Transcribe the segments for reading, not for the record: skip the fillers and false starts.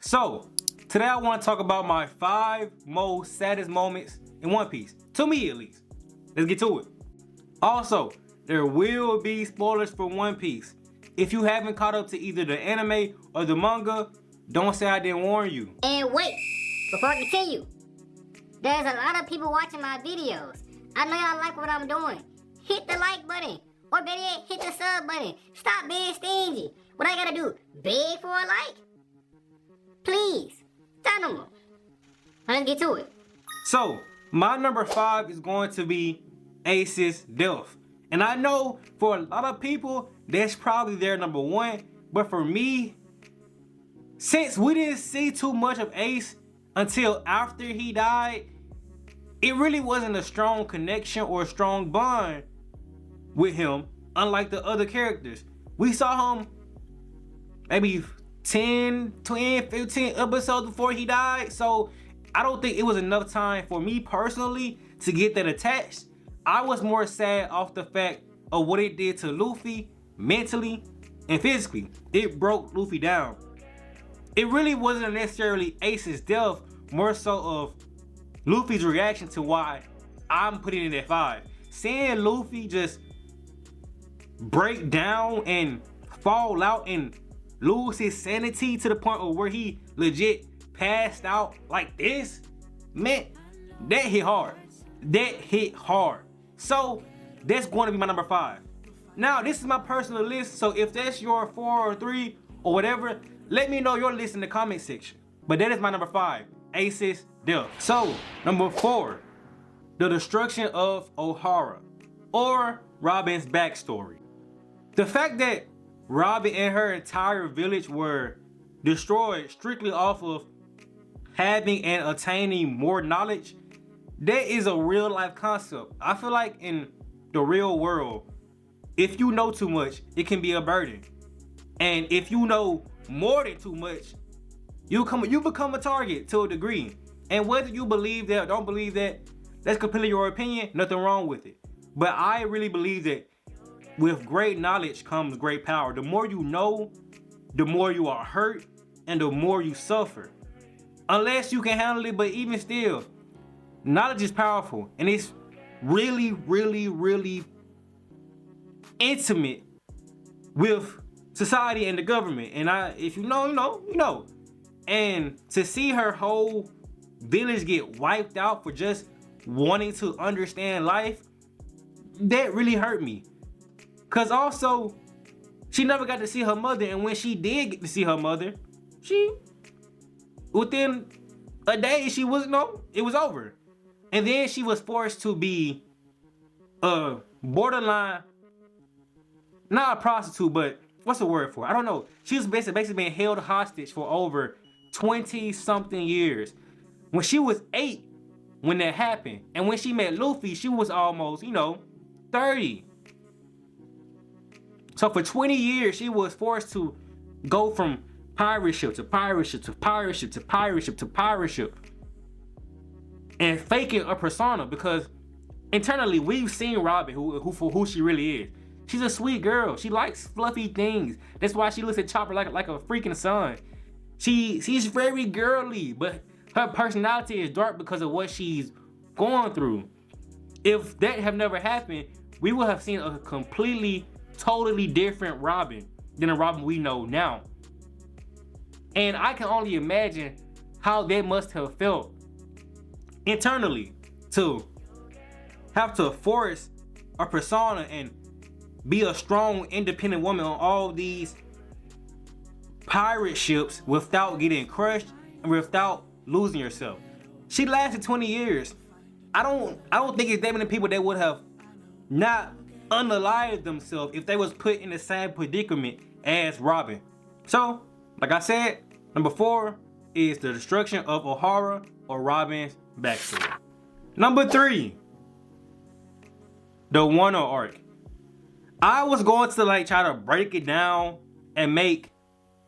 So, today I want to talk about my 5 most saddest moments in One Piece. To me, at least. Let's get to it. Also, there will be spoilers for One Piece. If you haven't caught up to either the anime or the manga, don't say I didn't warn you. And wait, before I continue, there's a lot of people watching my videos. I know y'all like what I'm doing. Hit the like button, or better yet, hit the sub button. Stop being stingy. What I gotta do, beg for a like? Please, tell them. Let's get to it. So, my number 5 is going to be Ace's death. And I know for a lot of people, that's probably their number 1. But for me, since we didn't see too much of Ace until after he died, it really wasn't a strong connection or a strong bond with him, unlike the other characters. We saw him maybe 10, 20, 15 episodes before he died, so I don't think it was enough time for me personally to get that attached. I was more sad off the fact of what it did to Luffy mentally and physically. It broke Luffy down. It really wasn't necessarily Ace's death, more so of Luffy's reaction to why I'm putting it at 5. Seeing Luffy just break down and fall out and lose his sanity to the point of where he legit passed out like this, man, that hit hard. That hit hard. So that's going to be my number 5. Now, this is my personal list, so if that's your 4 or 3 or whatever, let me know your list in the comment section. But that is my number 5, Ace's death. So, number 4, the destruction of Ohara, or Robin's backstory. The fact that Robin and her entire village were destroyed strictly off of having and attaining more knowledge, that is a real life concept. I feel like in the real world, if you know too much, it can be a burden. And if you know more than too much, you become a target to a degree. And whether you believe that or don't believe that, that's completely your opinion, nothing wrong with it. But I really believe that with great knowledge comes great power. The more you know, the more you are hurt and the more you suffer. Unless you can handle it, but even still, knowledge is powerful and it's really, really, really intimate with society and the government. And if you know, you know, you know. And to see her whole village get wiped out for just wanting to understand life, that really hurt me. Cause also, she never got to see her mother, and when she did get to see her mother, within a day, it was over. And then she was forced to be a borderline, not a prostitute, but what's the word for it? I don't know. She was basically being held hostage for over 20 something years. When she was 8, when that happened, and when she met Luffy, she was almost, 30. So for 20 years, she was forced to go from pirate ship to pirate ship to pirate ship to pirate ship to pirate ship and faking a persona, because internally we've seen Robin for who she really is. She's a sweet girl. She likes fluffy things. That's why she looks at Chopper like a freaking son. She's very girly, but her personality is dark because of what she's going through. If that have never happened, we would have seen a completely, totally different Robin than the Robin we know now. And I can only imagine how that must have felt internally to have to force a persona and be a strong, independent woman on all these pirate ships without getting crushed and without losing yourself. She lasted 20 years. I don't think it's that many people that would have not unalived themselves if they was put in the same predicament as Robin. So, like I said, number 4 is the destruction of Ohara, or Robin's backstory. Number 3, the Wano arc. I was going to try to break it down and make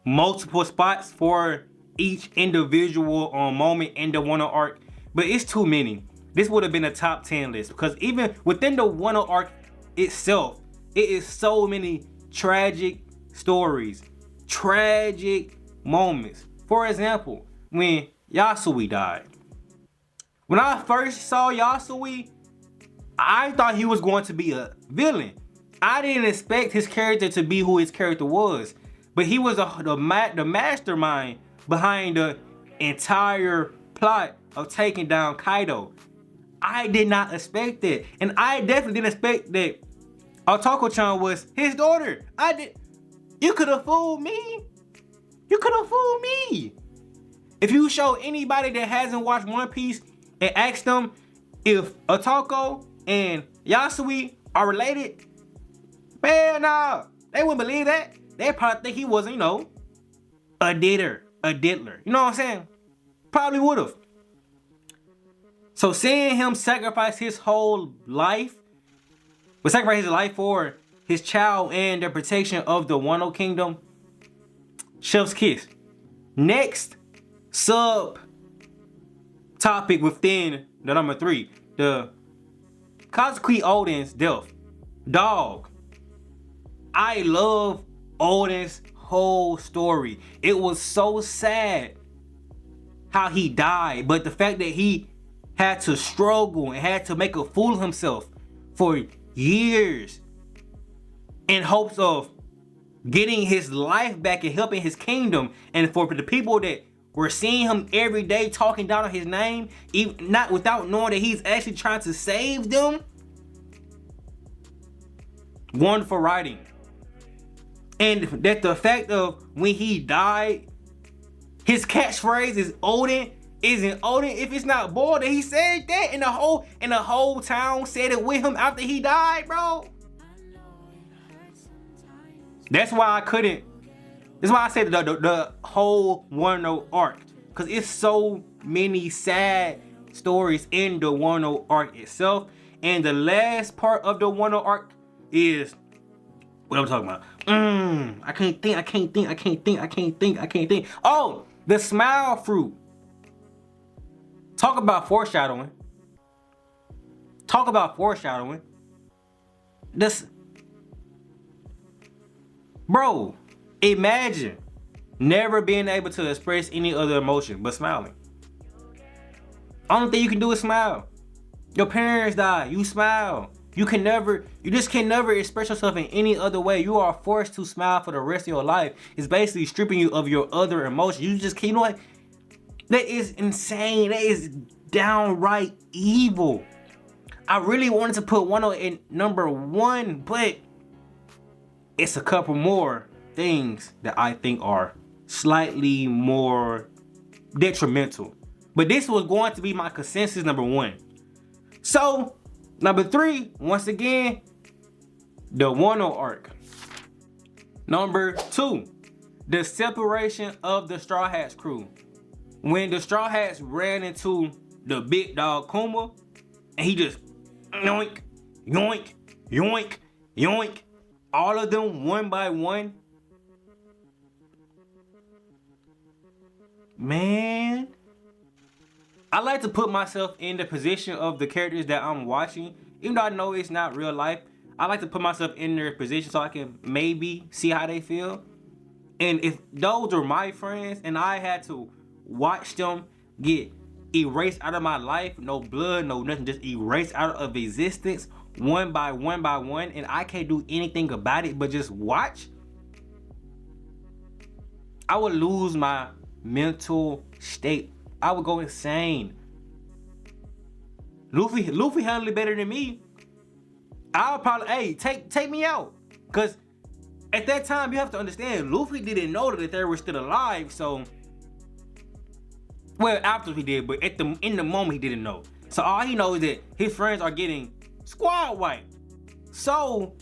multiple spots for each individual moment in the Wano arc, but it's too many. This would have been a top 10 list, because even within the Wano arc itself, it is so many tragic stories, tragic moments, For example, when Yasui died. When I first saw Yasui, I thought he was going to be a villain. I didn't expect his character to be who his character was. But he was the mastermind behind the entire plot of taking down Kaido. I did not expect that. And I definitely didn't expect that Otoko-chan was his daughter. You could have fooled me. You could have fooled me. If you show anybody that hasn't watched One Piece and ask them if Otoko and Yasui are related, man, nah, they wouldn't believe that. They probably think he wasn't, a diddler. You know what I'm saying? Probably would have. So seeing him sacrifice his whole life, sacrifice his life for his child and the protection of the Wano Kingdom, chef's kiss. Next sub topic within the number 3, the Kazuki Oden's death. Dog, I love Oden's whole story. It was so sad how he died, but the fact that he had to struggle and had to make a fool of himself for years in hopes of getting his life back and helping his kingdom, and for the people that were seeing him every day talking down on his name, even not without knowing that he's actually trying to save them. Wonderful writing. And that the fact of when he died, his catchphrase is Oden isn't Oden if it's not boiled. And he said that, and the whole town said it with him after he died, bro. That's why I couldn't. That's why I said the whole Wano arc, because it's so many sad stories in the Wano arc itself. And the last part of the Wano arc is what I'm talking about. I can't think. Oh, the smile fruit. Talk about foreshadowing. Bro, imagine never being able to express any other emotion but smiling. Only thing you can do is smile. Your parents die, you smile. You just can never express yourself in any other way. You are forced to smile for the rest of your life. It's basically stripping you of your other emotions. You just can't, what? That is insane. That is downright evil. I really wanted to put Wano in number 1, but it's a couple more things that I think are slightly more detrimental. But this was going to be my consensus number 1. So, number 3, once again, the Wano arc. Number 2, the separation of the Straw Hats crew. When the Straw Hats ran into the big dog Kuma, and he just yoink, yoink, yoink, yoink, all of them one by one. Man, I like to put myself in the position of the characters that I'm watching. Even though I know it's not real life, I like to put myself in their position so I can maybe see how they feel. And if those are my friends and I had to watch them get erased out of my life, no blood, no nothing, just erased out of existence one by one by one, and I can't do anything about it but just watch, I would lose my mental state. I would go insane. Luffy handled it better than me. I'll probably, hey, take me out. Cause at that time you have to understand, Luffy didn't know that they were still alive, so well, after he did, but in the moment he didn't know. So all he knows is that his friends are getting squad wiped. So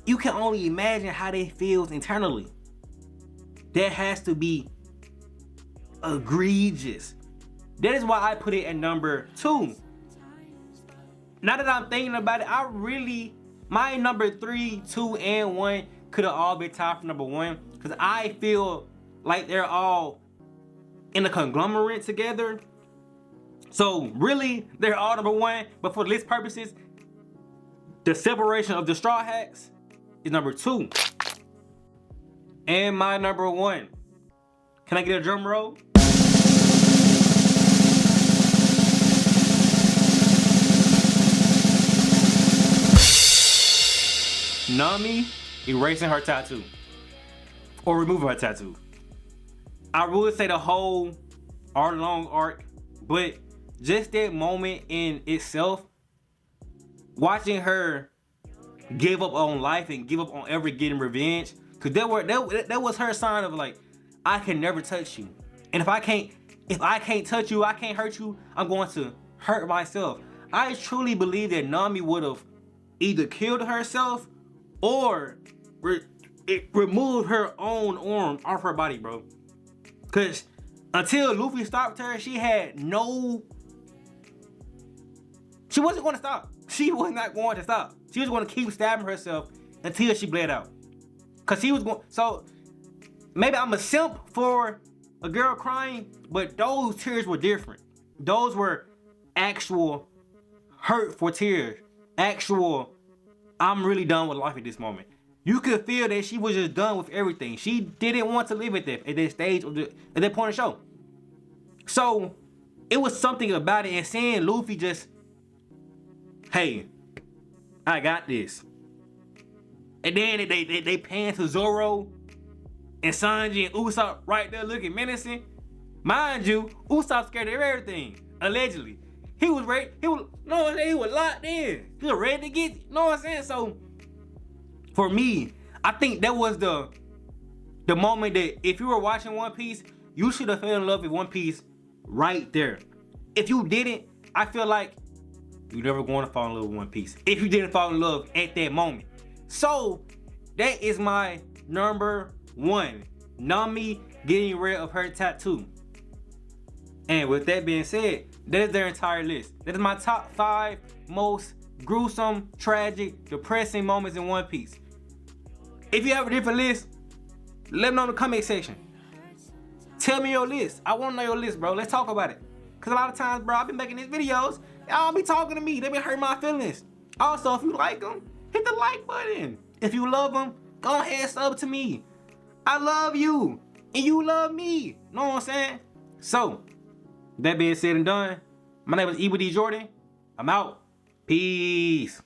you can only imagine how they feel internally. That has to be egregious. That is why I put it at number 2. Now that I'm thinking about it, my number 3, 2, and 1 could have all been tied for number 1, because I feel like they're all in a conglomerate together. So really, they're all number 1, but for list purposes, the separation of the Straw Hats is number 2. And my number 1, Can I get a drum roll? Nami erasing her tattoo. Or removing her tattoo. I would say the whole long arc, but just that moment in itself, watching her give up on life and give up on ever getting revenge, cause that was her sign of like, I can never touch you, and if I can't touch you, I can't hurt you, I'm going to hurt myself. I truly believe that Nami would have either killed herself or removed her own arm off her body, bro. Cause until Luffy stopped her, she wasn't going to stop. She was not going to stop. She was going to keep stabbing herself until she bled out. Cause she was going, so maybe I'm a simp for a girl crying, but those tears were different. Those were actual hurtful tears. Actual, I'm really done with life at this moment. You could feel that she was just done with everything. She didn't want to live at that stage at that point of the show. So it was something about it, and seeing Luffy just, hey, I got this. And then they pan to Zoro and Sanji and Usopp right there looking menacing. Mind you, Usopp scared of everything, allegedly. He was ready, he was locked in. He was ready to get, you know what I'm saying? So for me, I think that was the moment that if you were watching One Piece, you should have fell in love with One Piece right there. If you didn't, I feel like you're never going to fall in love with One Piece. If you didn't fall in love at that moment. So that is my number 1. Nami getting rid of her tattoo. And with that being said, that is their entire list. That is my top 5 most gruesome, tragic, depressing moments in One Piece. If you have a different list, let me know in the comment section. Tell me your list. I want to know your list, bro. Let's talk about it. Because a lot of times, bro, I've been making these videos. Y'all be talking to me. They been hurting my feelings. Also, if you like them, hit the like button. If you love them, go ahead and sub to me. I love you. And you love me. Know what I'm saying? So, that being said and done, my name is Ebony Jordan. I'm out. Peace.